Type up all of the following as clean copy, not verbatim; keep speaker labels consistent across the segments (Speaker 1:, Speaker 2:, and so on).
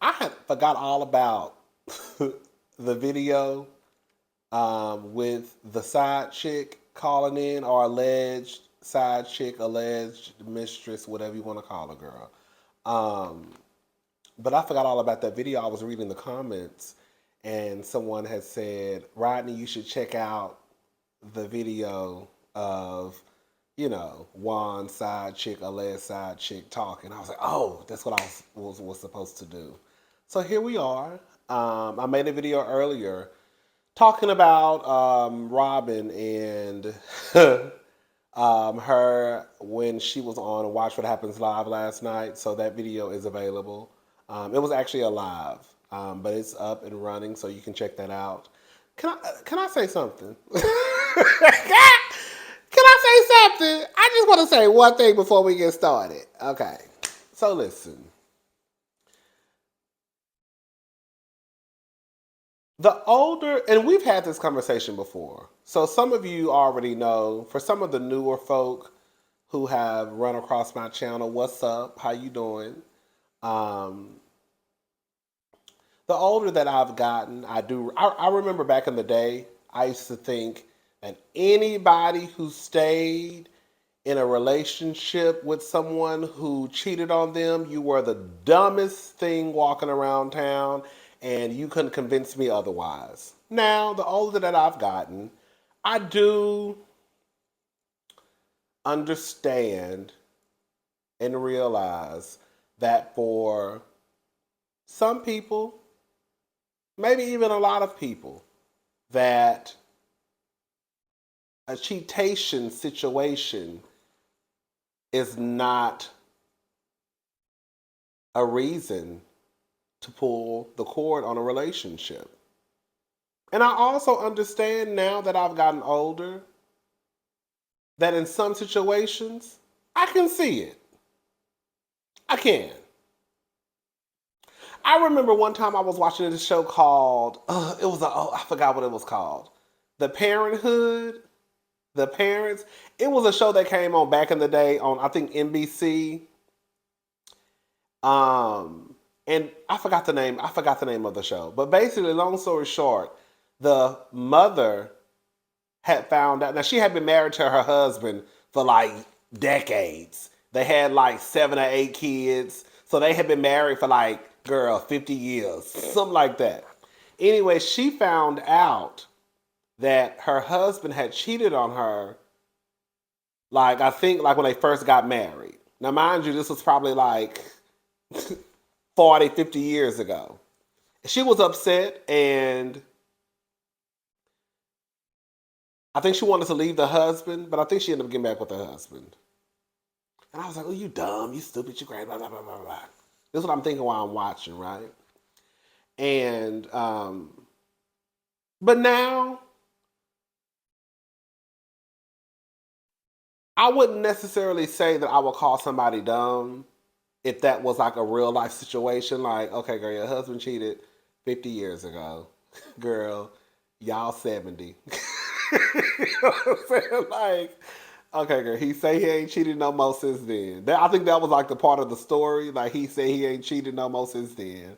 Speaker 1: I had forgot all about the video with the side chick calling in, or alleged side chick, alleged mistress, whatever you want to call a girl. Um, but I forgot all about that video. I was reading the comments, and someone had said, Rodney, you should check out the video of, Juan side chick, alleged side chick talking. I was like, oh, that's what I was supposed to do. So here we are. I made a video earlier talking about Robyn and her when she was on Watch What Happens Live last night. So that video is available. It was actually a live, but it's up and running, so you can check that out. Can I say something? Can I say something? I just want to say one thing before we get started. Okay. So listen. The older, and we've had this conversation before. So some of you already know, for some of the newer folk who have run across my channel, what's up? How you doing? Um, the older that I've gotten, I remember back in the day, I used to think that anybody who stayed in a relationship with someone who cheated on them, you were the dumbest thing walking around town, and you couldn't convince me otherwise. Now, the older that I've gotten, I do understand and realize that for some people, maybe even a lot of people, that a cheatation situation is not a reason to pull the cord on a relationship. And I also understand now that I've gotten older that in some situations, I can see it. I can. I remember one time I was watching this show called, I forgot what it was called. The Parenthood, The Parents. It was a show that came on back in the day on, I think, NBC. And I forgot the name. I forgot the name of the show. But basically, long story short, the mother had found out. Now, she had been married to her husband for like decades. They had like 7 or 8 kids. So they had been married for like, girl, 50 years, something like that. Anyway, she found out that her husband had cheated on her, like, I think, like when they first got married. Now, mind you, this was probably like 40, 50 years ago. She was upset, and I think she wanted to leave the husband, but I think she ended up getting back with the husband. And I was like, oh, you dumb, you stupid, you crazy, blah, blah, blah, blah, blah. This is what I'm thinking while I'm watching, right? And, but now, I wouldn't necessarily say that I would call somebody dumb if that was like a real life situation. Like, okay, girl, your husband cheated 50 years ago. Girl, y'all 70. You know what I'm saying? Like, okay, girl, he say he ain't cheated no more since then. I think that was like the part of the story. Like, he said he ain't cheated no more since then.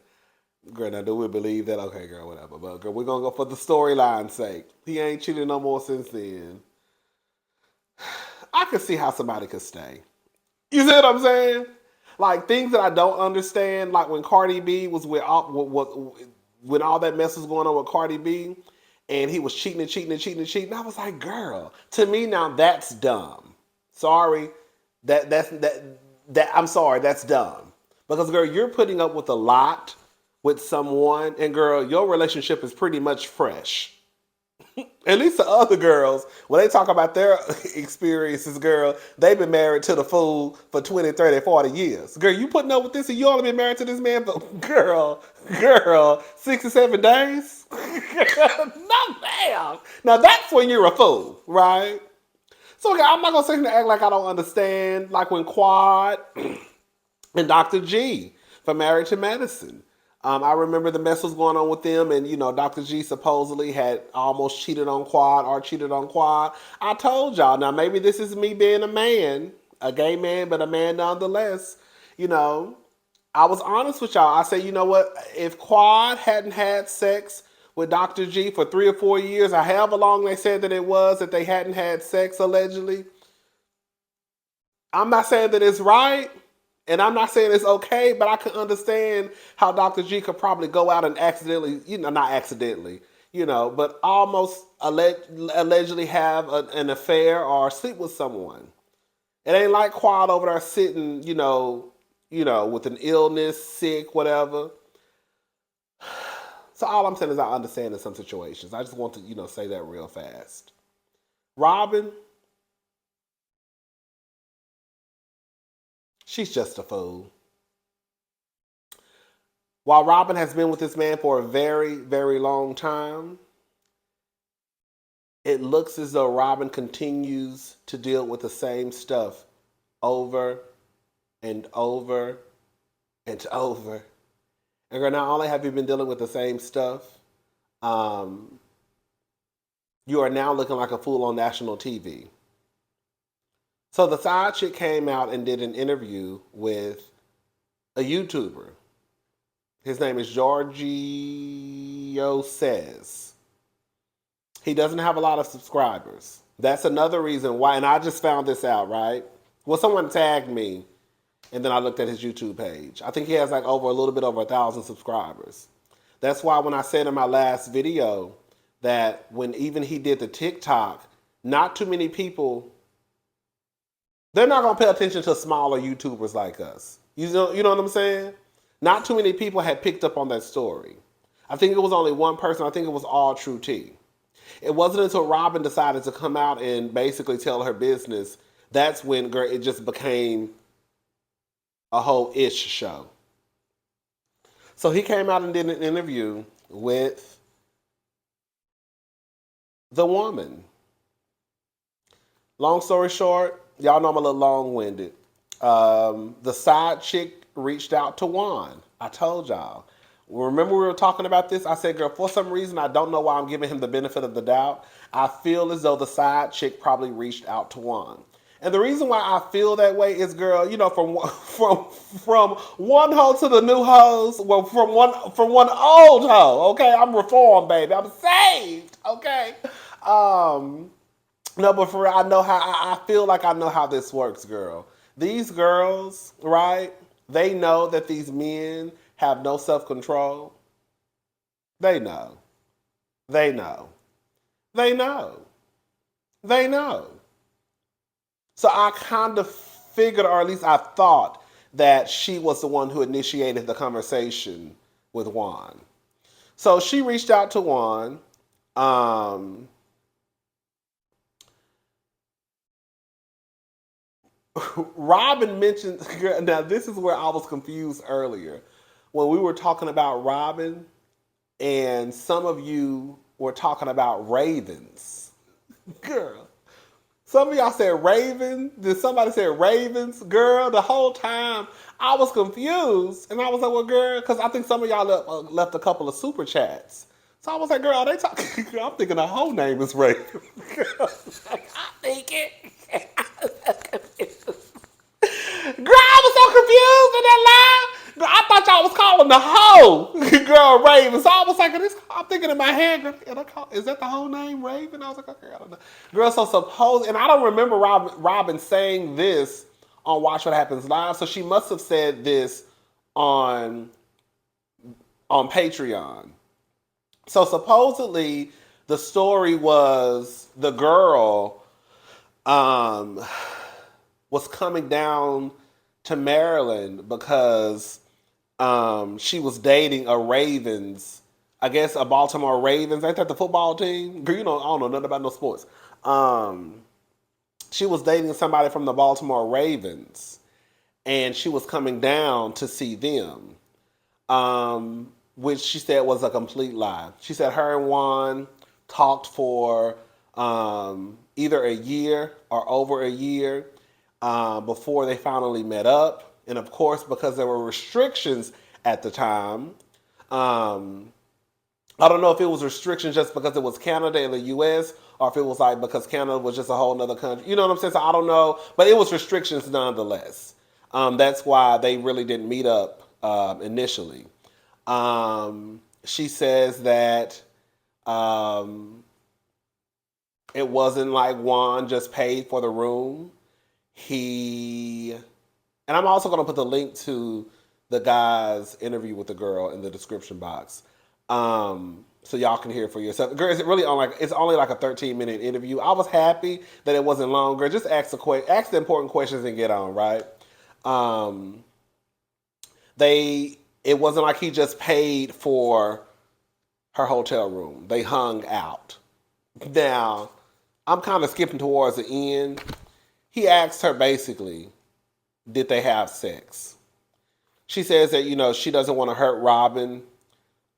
Speaker 1: Girl, now do we believe that? Okay, girl, whatever. But girl, we're gonna go for the storyline's sake. He ain't cheated no more since then. I could see how somebody could stay. You see what I'm saying? Like, things that I don't understand, like when Cardi B was when all that mess was going on with Cardi B, and he was cheating and cheating and cheating and cheating. I was like, girl, to me now that's dumb. Sorry, that I'm sorry, that's dumb. Because girl, you're putting up with a lot with someone, and girl, your relationship is pretty much fresh. At least the other girls, when they talk about their experiences, girl, they've been married to the fool for 20, 30, 40 years. Girl, you putting up with this and you only been married to this man for, girl, 67 days? No, damn. Now that's when you're a fool, right? So okay, I'm not going to sit here and act like I don't understand, like when Quad and Dr. G from Married to Medicine. I remember the mess was going on with them, and Dr. G supposedly had almost cheated on Quad or cheated on Quad. I told y'all. Now maybe this is me being a man, a gay man, but a man nonetheless. You know, I was honest with y'all. I said, you know what? If Quad hadn't had sex with Dr. G for 3 or 4 years, or however long they said that it was that they hadn't had sex allegedly, I'm not saying that it's right, and I'm not saying it's okay, but I can understand how Dr. G could probably go out and accidentally, not accidentally, but almost allegedly have an affair or sleep with someone. It ain't like Quad over there sitting, with an illness, sick, whatever. So all I'm saying is I understand in some situations. I just want to, say that real fast. Robyn, she's just a fool. While Robyn has been with this man for a very, very long time, it looks as though Robyn continues to deal with the same stuff over and over and over. And girl, not only have you been dealing with the same stuff, you are now looking like a fool on national TV. So the side chick came out and did an interview with a YouTuber. His name is Georgio Says. He doesn't have a lot of subscribers. That's another reason why, and I just found this out, right? Well, someone tagged me, and then I looked at his YouTube page. I think he has like a little bit over 1,000 subscribers. That's why when I said in my last video that when even he did the TikTok, not too many people, they're not going to pay attention to smaller YouTubers like us. You know what I'm saying? Not too many people had picked up on that story. I think it was only one person. I think it was All True T. It wasn't until Robyn decided to come out and basically tell her business, that's when, girl, it just became a whole ish show. So he came out and did an interview with the woman. Long story short, y'all know I'm a little long-winded. The side chick reached out to Juan. I told y'all. Remember we were talking about this? I said, girl, for some reason, I don't know why I'm giving him the benefit of the doubt. I feel as though the side chick probably reached out to Juan. And the reason why I feel that way is, girl, from one hoe to the new hoes, well, from one old hoe, okay? I'm reformed, baby. I'm saved, okay? No, but for real, I feel like I know how this works, girl. These girls, right? They know that these men have no self-control. They know. They know. They know. They know. So I kind of figured, or at least I thought, that she was the one who initiated the conversation with Juan. So she reached out to Juan. Robyn mentioned, now this is where I was confused earlier. When we were talking about Robyn, and some of you were talking about ravens. Girl. Some of y'all said Raven. Did somebody say Ravens? Girl, the whole time I was confused. And I was like, well, girl, because I think some of y'all left a couple of super chats. So I was like, girl, are they talking? I'm thinking the whole name is Raven. I'm thinking. Girl, I was so confused in that line. Girl, I thought y'all was calling the hoe, girl, Raven. So I was like, I'm thinking in my head, girl, is that the whole name, Raven? I was like, okay, I don't know. Girl, so suppose, and I don't remember Robyn saying this on Watch What Happens Live, so she must have said this on Patreon. So supposedly, the story was the girl was coming down to Maryland because she was dating a Ravens, I guess a Baltimore Ravens. Ain't that the football team? Girl, I don't know nothing about no sports. She was dating somebody from the Baltimore Ravens, and she was coming down to see them, which she said was a complete lie. She said her and Juan talked for either a year or over a year before they finally met up. And of course, because there were restrictions at the time, I don't know if it was restrictions just because it was Canada and the US, or if it was like because Canada was just a whole nother country. You know what I'm saying? So I don't know, but it was restrictions nonetheless. That's why they really didn't meet up initially. She says that it wasn't like Juan just paid for the room. He, and I'm also going to put the link to the guy's interview with the girl in the description box. So y'all can hear it for yourself. Girl, it's only like a 13-minute interview. I was happy that it wasn't longer. Just ask the important questions and get on, right? Um, it wasn't like he just paid for her hotel room. They hung out. Now, I'm kind of skipping towards the end. He asked her basically, did they have sex? She says that, she doesn't want to hurt Robyn.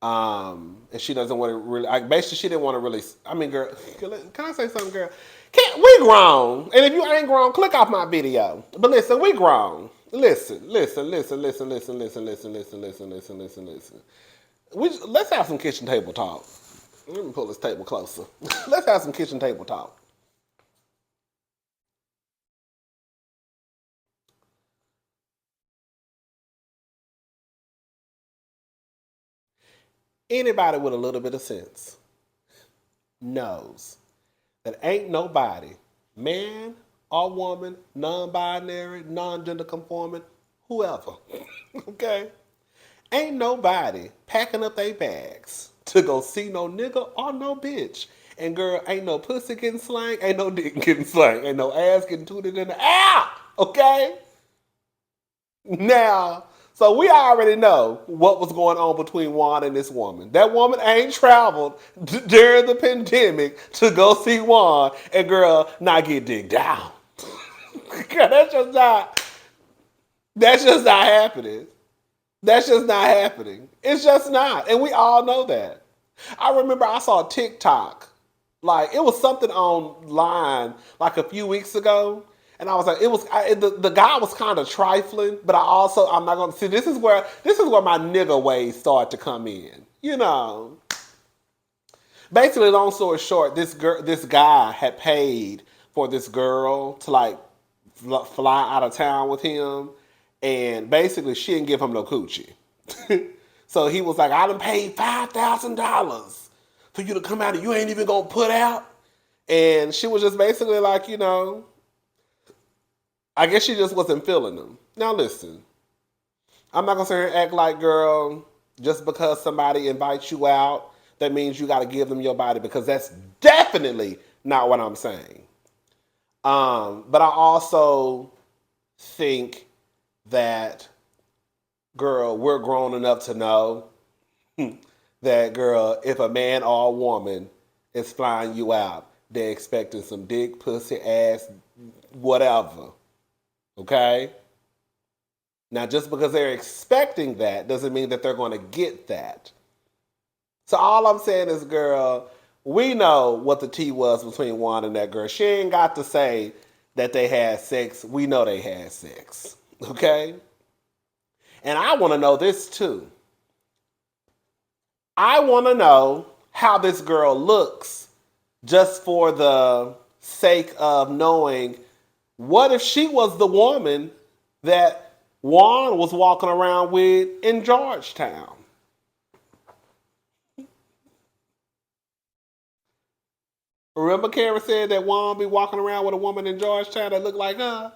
Speaker 1: And she doesn't want to really, basically she didn't want to really, girl, can I say something, girl? We grown. And if you ain't grown, click off my video. But listen, we grown. Listen. Let's have some kitchen table talk. Let me pull this table closer. Let's have some kitchen table talk. Anybody with a little bit of sense knows that ain't nobody, man or woman, non-binary, non-gender conforming, whoever, okay? Ain't nobody packing up their bags to go see no nigga or no bitch. And girl, ain't no pussy getting slang, ain't no dick getting slang, ain't no ass getting tooted in the air, okay? Now, so we already know what was going on between Juan and this woman. That woman ain't traveled during the pandemic to go see Juan and girl not get digged down. Girl, that's just not happening. That's just not happening. It's just not. And we all know that. I remember I saw TikTok. Like, it was something online like a few weeks ago. And I was like, the guy was kind of trifling, but I'm not going to see, this is where my nigga ways start to come in. Basically, long story short, this guy had paid for this girl to like fly out of town with him. And basically, she didn't give him no coochie. So he was like, I done paid $5,000 for you to come out and you ain't even gonna put out. And she was just basically like, I guess she just wasn't feeling him. Now listen, I'm not gonna sit here and act like, girl, just because somebody invites you out, that means you gotta give them your body, because that's definitely not what I'm saying. But I also think that, girl, we're grown enough to know that, girl, if a man or a woman is flying you out, they're expecting some dick, pussy, ass, whatever. Okay? Now, just because they're expecting that doesn't mean that they're going to get that. So all I'm saying is, girl, we know what the tea was between Juan and that girl. She ain't got to say that they had sex. We know they had sex. Okay? And I want to know this too. I want to know how this girl looks, just for the sake of knowing, what if she was the woman that Juan was walking around with in Georgetown? Remember Karen said that Juan be walking around with a woman in Georgetown that looked like her?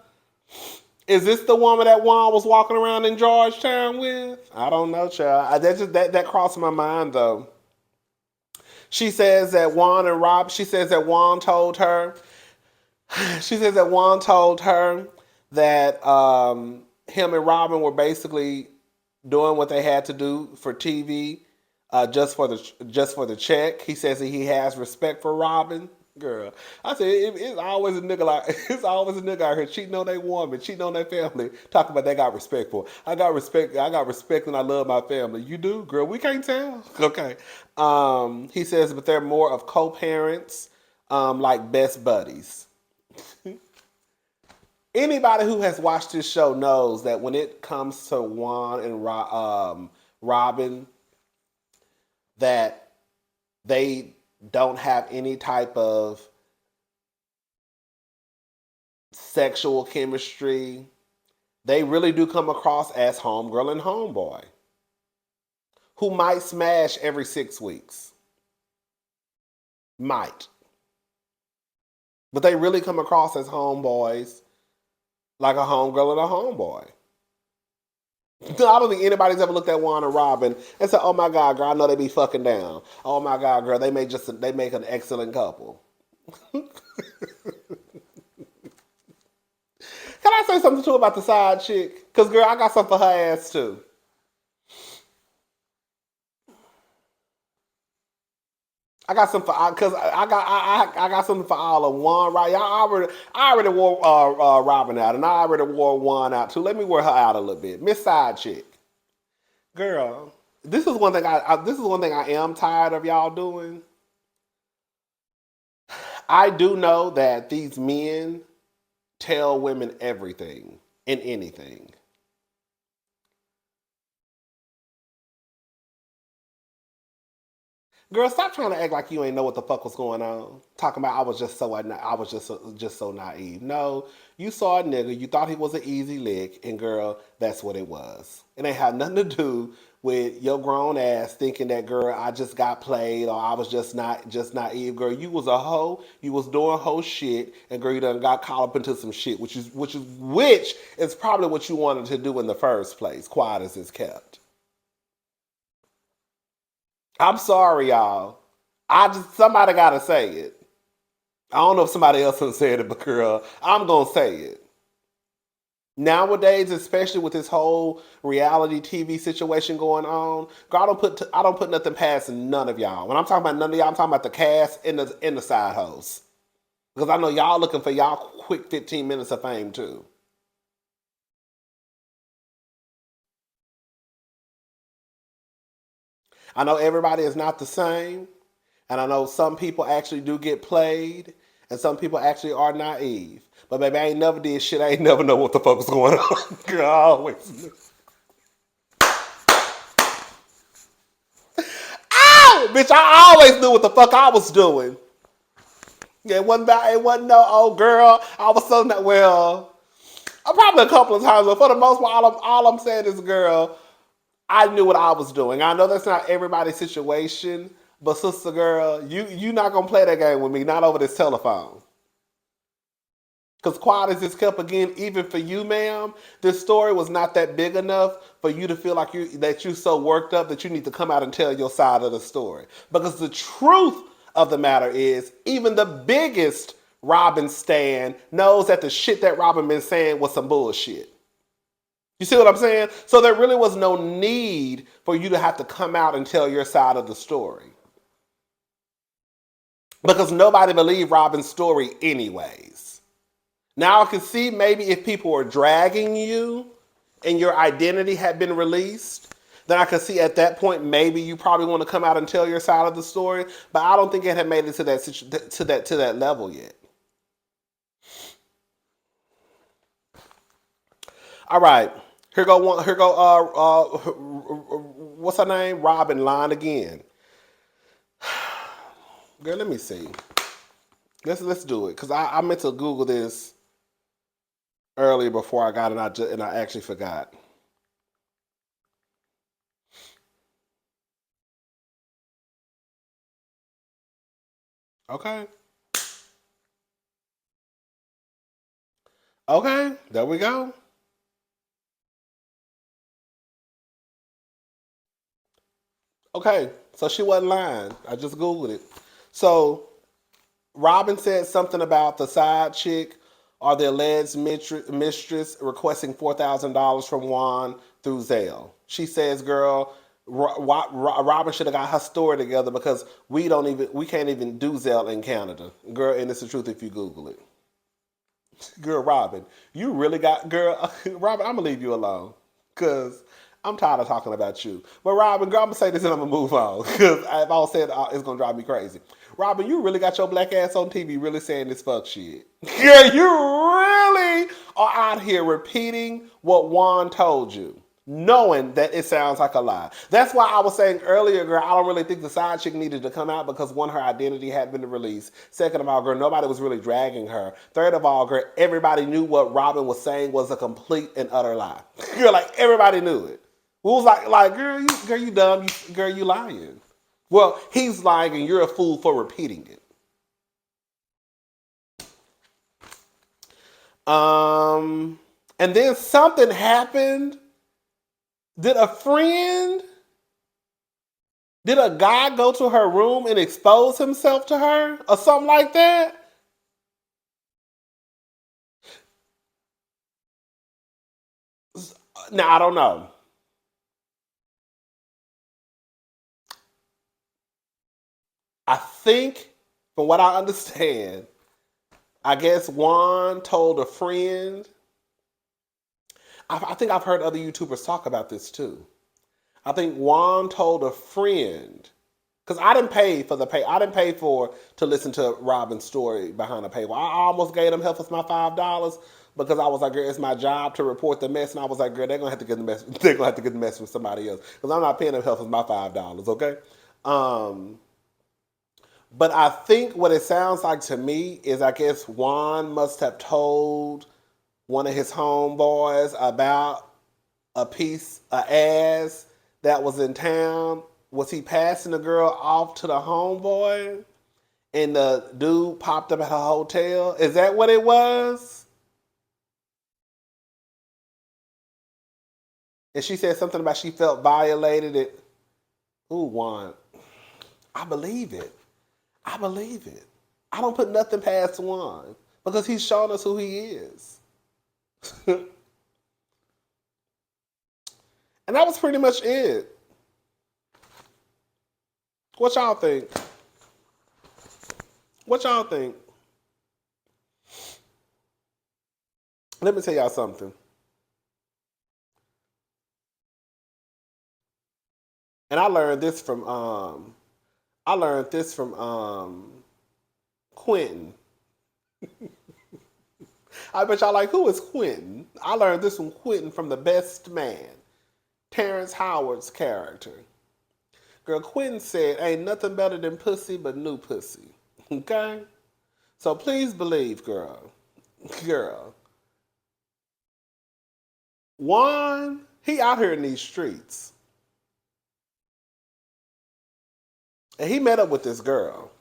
Speaker 1: Is this the woman that Juan was walking around in Georgetown with? I don't know, child. That crossed my mind though. She says that Juan told her. She says that Juan told her that him and Robyn were basically doing what they had to do for TV, just for the check. He says that he has respect for Robyn. Girl, I said it's always a nigga out here cheating on their woman, cheating on their family, talking about they got respect for. I got respect, and I love my family. You do, girl. We can't tell. Okay. He says, but they're more of co-parents, like best buddies. Anybody who has watched this show knows that when it comes to Juan and Robyn, that they don't have any type of sexual chemistry. they really do come across as homegirl and homeboy who might smash every 6 weeks. Might. But they really come across as homeboys, like a homegirl and a homeboy. I don't think anybody's ever looked at Juan or Robyn and said, "Oh my God, girl, I know they be fucking down. Oh my God, girl, they make an excellent couple." Can I say something too about the side chick? Cause girl, I got something for her ass too. I got something for cause I got something for all of one, right? I already wore Robyn out, and I already wore one out too. Let me wear her out a little bit. Miss Side Chick, girl. This is one thing I am tired of y'all doing. I do know that these men tell women everything and anything. Girl, stop trying to act like you ain't know what the fuck was going on. Talking about I was just so naive. No, you saw a nigga, you thought he was an easy lick, and girl, that's what it was. It ain't had nothing to do with your grown ass thinking that girl, I just got played or I was just naive. Girl, you was a hoe, you was doing hoe shit, and girl, you done got caught up into some shit, which is probably what you wanted to do in the first place. Quiet as it's kept. I'm sorry, y'all. Somebody gotta say it. I don't know if somebody else has said it, but girl, I'm gonna say it. Nowadays, especially with this whole reality TV situation going on, girl, I don't put nothing past none of y'all. When I'm talking about none of y'all, I'm talking about the cast and the side hosts. Because I know y'all looking for y'all quick 15 minutes of fame too. I know everybody is not the same, and I know some people actually do get played, and some people actually are naive. But baby, I ain't never did shit. I ain't never know what the fuck was going on. Girl, I always. Ow! Bitch, I always knew what the fuck I was doing. Yeah, it wasn't no, oh girl, I was so not, well, probably a couple of times, but for the most part, all I'm saying is, girl, I knew what I was doing. I know that's not everybody's situation, but sister girl, you not gonna play that game with me, not over this telephone. Because quiet as it's kept again, even for you, ma'am, this story was not that big enough for you to feel like you so worked up that you need to come out and tell your side of the story. Because the truth of the matter is, even the biggest Robyn stan knows that the shit that Robyn been saying was some bullshit. You see what I'm saying? So there really was no need for you to have to come out and tell your side of the story. Because nobody believed Robyn's story anyways. Now I can see maybe if people were dragging you and your identity had been released, then I could see at that point maybe you probably want to come out and tell your side of the story. But I don't think it had made it to that level yet. All right, here go one. Here go. What's her name? Robyn lying again. Girl, let me see. Let's do it because I meant to Google this earlier before I got it, and I actually forgot. Okay. Okay, there we go. Okay, so she wasn't lying. I just Googled it. So Robyn said something about the side chick or the alleged mistress requesting $4,000 from Juan through Zelle. She says, "Girl, Robyn should have got her story together because we can't even do Zelle in Canada, girl." And it's the truth if you Google it. Girl, Robyn, you really got girl, Robyn. I'm gonna leave you alone because I'm tired of talking about you. But Robyn, girl, I'm gonna say this and I'm gonna move on because if I don't say it, it's gonna drive me crazy. Robyn, you really got your black ass on TV, really saying this fuck shit. Girl, you really are out here repeating what Juan told you. knowing that it sounds like a lie. That's why I was saying earlier, girl, I don't really think the side chick needed to come out because one, her identity had been released. Second of all, girl, nobody was really dragging her. Third of all, girl, everybody knew what Robyn was saying was a complete and utter lie. Girl, like everybody knew it. We was like, girl, you dumb, girl, you lying. Well, he's lying and you're a fool for repeating it. And then something happened. Did a guy go to her room and expose himself to her or something like that? Now, I don't know. I think, from what I understand, I guess Juan told a friend. I think I've heard other YouTubers talk about this too. I think Juan told a friend, because I didn't pay for I didn't pay to listen to Robyn's story behind the paywall. I almost gave them help with my $5 because I was like, girl, it's my job to report the mess, and I was like, girl, they're gonna have to get the mess. They're gonna have to get the mess from somebody else because I'm not paying them help with my $5. Okay. But I think what it sounds like to me is I guess Juan must have told one of his homeboys about a ass that was in town. Was he passing the girl off to the homeboy and the dude popped up at her hotel? Is that what it was? And she said something about she felt violated. Ooh, Juan. I believe it. I believe it. I don't put nothing past Juan because he's shown us who he is. And that was pretty much it. What y'all think? What y'all think? Let me tell y'all something. And I learned this from Quentin. I bet y'all like, who is Quentin? I learned this from Quentin from The Best Man, Terrence Howard's character. Girl, Quentin said, ain't nothing better than pussy but new pussy. Okay? So please believe, girl. Girl. Juan, he out here in these streets. And he met up with this girl.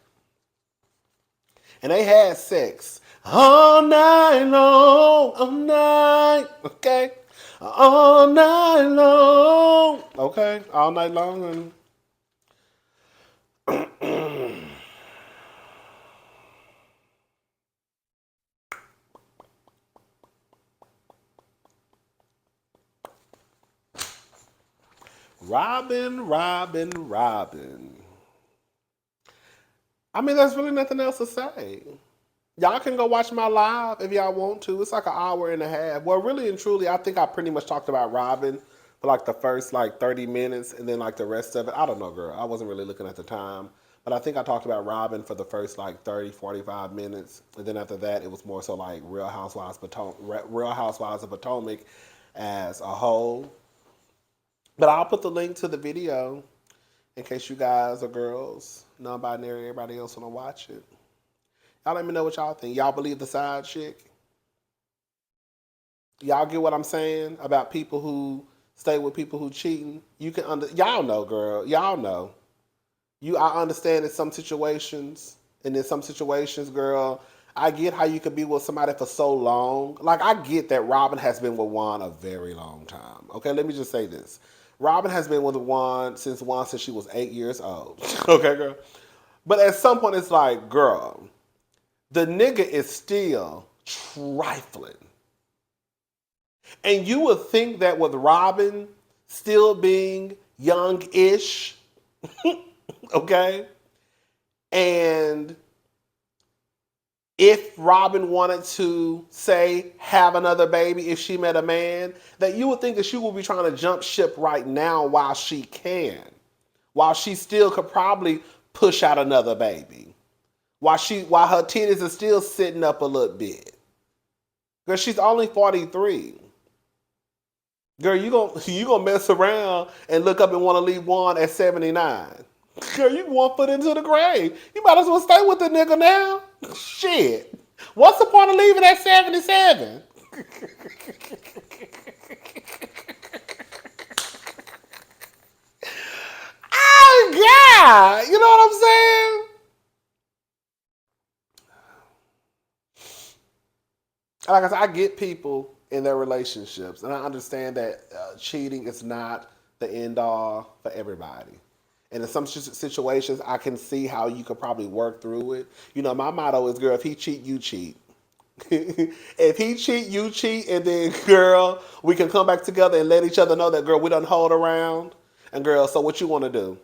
Speaker 1: And they had sex all night long, all night, okay? All night long, okay? All night long. Robyn. I mean, there's really nothing else to say. Y'all can go watch my live if y'all want to. It's like an hour and a half. Well, really and truly, I think I pretty much talked about Robyn for like the first like 30 minutes and then like the rest of it. I don't know, girl. I wasn't really looking at the time. But I think I talked about Robyn for the first like 30, 45 minutes. And then after that, it was more so like Real Housewives of Potomac as a whole. But I'll put the link to the video in case you guys or girls, non-binary, everybody else want to watch it. Y'all let me know what y'all think. Y'all believe the side chick? Y'all get what I'm saying about people who stay with people who cheating? You can y'all know, girl. Y'all know. I understand in some situations, and in some situations, girl, I get how you could be with somebody for so long. Like, I get that Robyn has been with Juan a very long time. Okay, let me just say this. Robyn has been with Juan since she was 8 years old. Okay, girl? But at some point, it's like, girl, the nigga is still trifling. And you would think that with Robyn still being young-ish, okay? And if Robyn wanted to, say, have another baby if she met a man, that you would think that she would be trying to jump ship right now while she can. While she still could probably push out another baby. While her titties are still sitting up a little bit. Because she's only 43. Girl, you gonna mess around and look up and want to leave Juan at 79. Girl, you 1 foot into the grave. You might as well stay with the nigga now. Shit. What's the point of leaving at 77? Oh, God. You know what I'm saying? Like I said, I get people in their relationships, and I understand that cheating is not the end all for everybody. And in some situations, I can see how you could probably work through it. You know, my motto is, girl, if he cheat, you cheat. If he cheat, you cheat, and then, girl, we can come back together and let each other know that, girl, we don't hold around. And, girl, so what you want to do?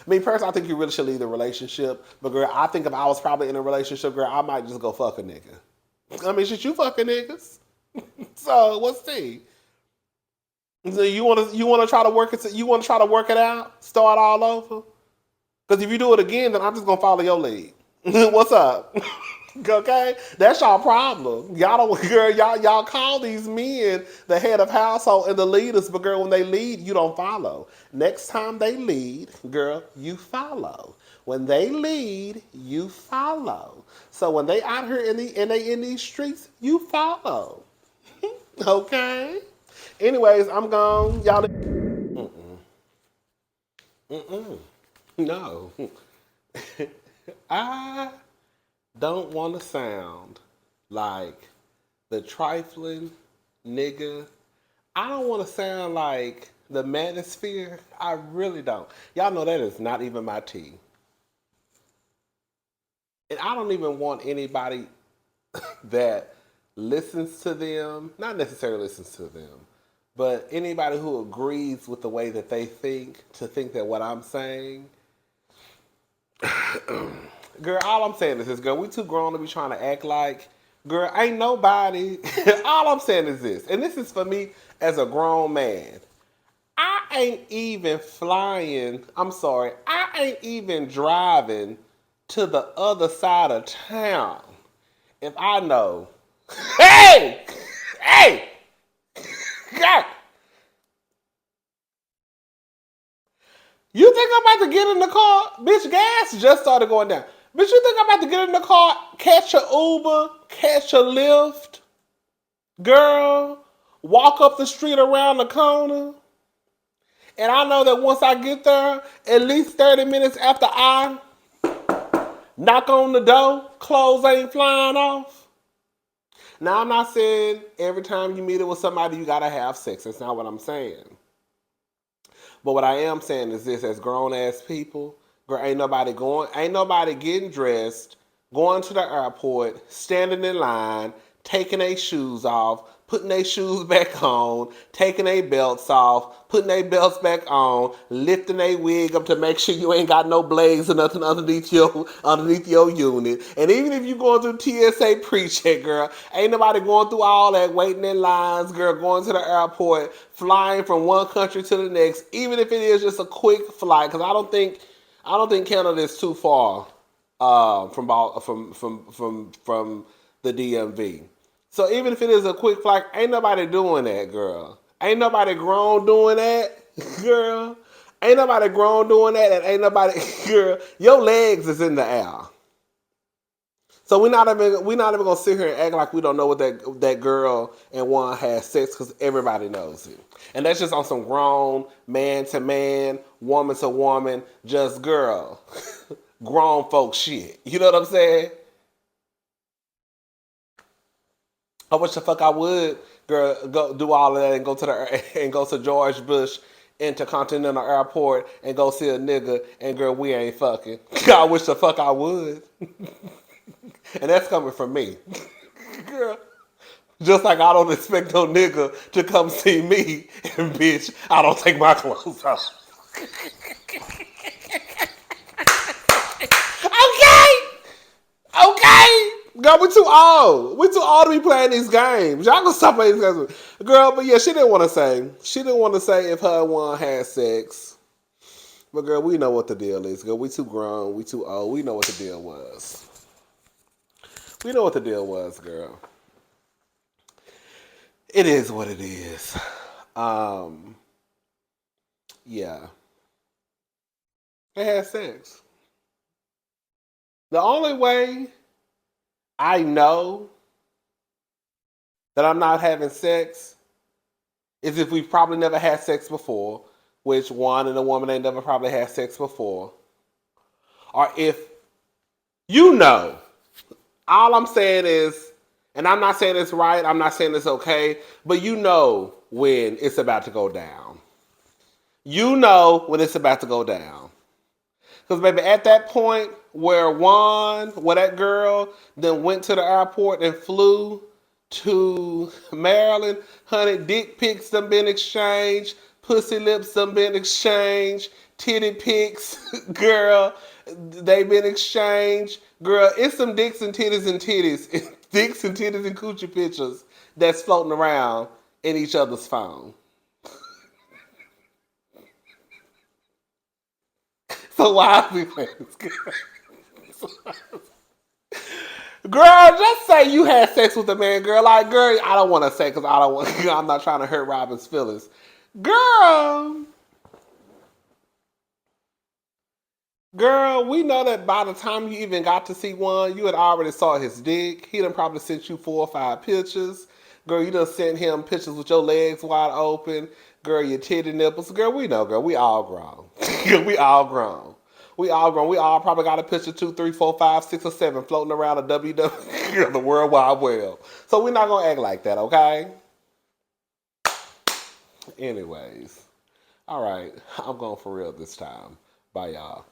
Speaker 1: Me personally, I think you really should leave the relationship. But, girl, I think if I was probably in a relationship, girl, I might just go fuck a nigga. I mean, shit, you fucking niggas. So what's the? So you wanna try to work it? You wanna try to work it out? Start all over? Because if you do it again, then I'm just gonna follow your lead. What's up? Okay, that's y'all problem. Y'all don't, girl. Y'all call these men the head of household and the leaders, but girl, when they lead, you don't follow. Next time they lead, girl, you follow. When they lead, you follow. So when they out here in these streets, you follow. Okay. Anyways, I'm gone. Y'all. Mm-mm. No. I don't want to sound like the trifling nigga. I don't want to sound like the manosphere. I really don't. Y'all know that is not even my tea. And I don't even want anybody that listens to them, not necessarily listens to them, but anybody who agrees with the way that they think to think that what I'm saying. Girl, all I'm saying is this, girl, we too grown to be trying to act like, girl, ain't nobody. All I'm saying is this, and this is for me as a grown man. I ain't even flying, I'm sorry, I ain't even driving to the other side of town if I know, hey, hey, God, you think I'm about to get in the car? Bitch, gas just started going down. Bitch, you think I'm about to get in the car, catch a Uber, catch a Lyft, girl, walk up the street around the corner? And I know that once I get there, at least 30 minutes after I knock on the door, clothes ain't flying off. Now, I'm not saying every time you meet it with somebody, you gotta have sex. That's not what I'm saying. But what I am saying is this: as grown ass people, girl, ain't nobody getting dressed, going to the airport, standing in line, taking their shoes off, putting their shoes back on, taking their belts off, putting their belts back on, lifting their wig up to make sure you ain't got no blades or nothing underneath your unit. And even if you going through TSA pre-check, girl, ain't nobody going through all that waiting in lines, girl, going to the airport, flying from one country to the next, even if it is just a quick flight, because I don't think Canada is too far from the DMV. So even if it is a quick flight, ain't nobody doing that, girl. Ain't nobody grown doing that, girl. Ain't nobody grown doing that, and ain't nobody, girl. Your legs is in the air. So we're not even gonna sit here and act like we don't know what that girl and one has sex, because everybody knows it. And that's just on some grown man to man, woman to woman, just girl, grown folk shit. You know what I'm saying? I wish the fuck I would, girl, go do all of that and go to George Bush Intercontinental Airport and go see a nigga, and girl, we ain't fucking. I wish the fuck I would. And that's coming from me. Girl. Just like I don't expect no nigga to come see me, and bitch, I don't take my clothes off. Okay? Okay? Girl, we too old. We too old to be playing these games. Y'all gonna stop playing these games. Girl, but yeah, she didn't want to say. She didn't want to say if her and one had sex. But girl, we know what the deal is. Girl, we too grown. We too old. We know what the deal was. We know what the deal was, girl. It is what it is. Um, yeah, they had sex. The only way I know that I'm not having sex is if we've probably never had sex before, which one and a woman ain't never probably had sex before, or if you know. All I'm saying is, and I'm not saying it's right, I'm not saying it's okay, but you know when it's about to go down. You know when it's about to go down. Because, baby, at that point where that girl then went to the airport and flew to Maryland, honey, dick pics done been exchanged, pussy lips done been exchanged, titty pics, girl, they been exchanged. Girl, it's some dicks and titties and titties, dicks and titties and coochie pictures that's floating around in each other's phone. So why are we playing this game? Girl, just say you had sex with a man, girl. Like, girl, I don't want to say because I don't want. I'm not trying to hurt Robyn's feelings. Girl, girl, we know that by the time you even got to see one, you had already saw his dick. He done probably sent you 4 or 5 pictures. Girl, you done sent him pictures with your legs wide open. Girl, your titty nipples. Girl, we know, girl. We all grown. We all grown. We all grown. We all probably got a picture 2, 3, 4, 5, 6, or 7 floating around the WW, the World Wide Web. So we're not gonna act like that, okay? Anyways, all right. I'm going for real this time. Bye, y'all.